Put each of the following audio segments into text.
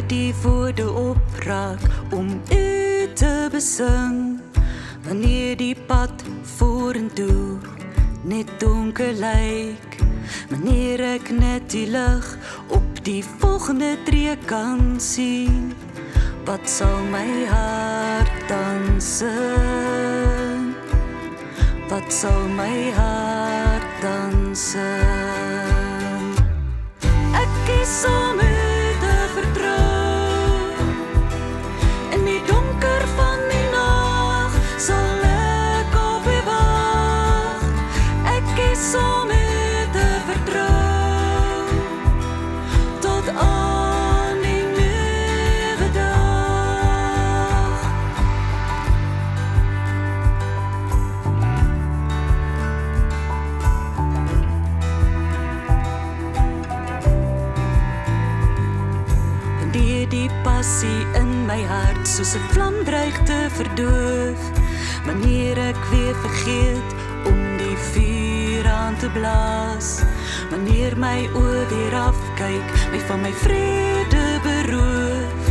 die woorde opraak om u te besing. Wanneer die pad vorentoe net donker lyk, wanneer ek net die lig op die volgende tree kan sien, wat sal my hart dan sing? Wat sal my hart dan sing? Ek kies om u te vertrou. In die donker van die nag sal ek op u wag. Ek kies om u te vertrou tot aan die nuwe dag. Wanneer die passie in my hart soos 'n vlam dreig te verdoof, wanneer ek weer vergeet om die vuur aan te blaas, wanneer my oë weer afkyk, my van my vrede beroof,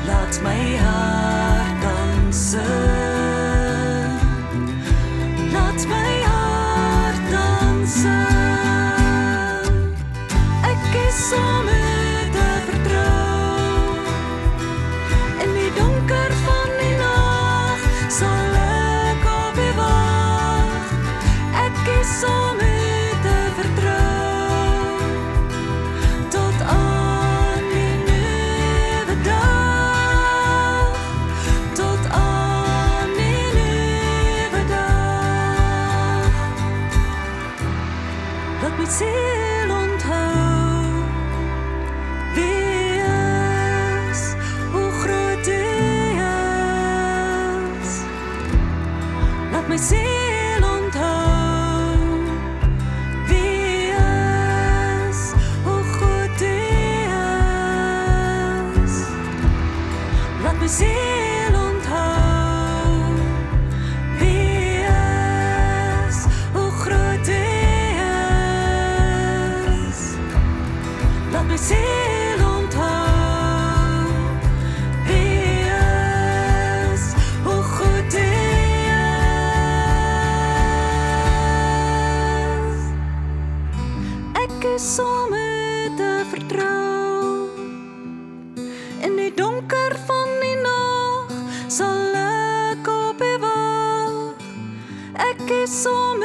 laat my hart dan sing. Laat my hart dan sing. Ek kies om u te vertrou. In die donker van die nag sal ek op u wag. Ek kies om u te vertrou tot aan die nuwe dag. Tot aan die nuwe dag. Laat my siel onthou wie is, hoe groot u is. Laat my siel onthou wie is, hoe goed u is. Laat my siel onthou wie is, hoe groot u is. Laat my siel onthou wie is, hoe goed u is. Ek is om u te vertrou. In die donker van die nag sal ek op u wag. Ek is om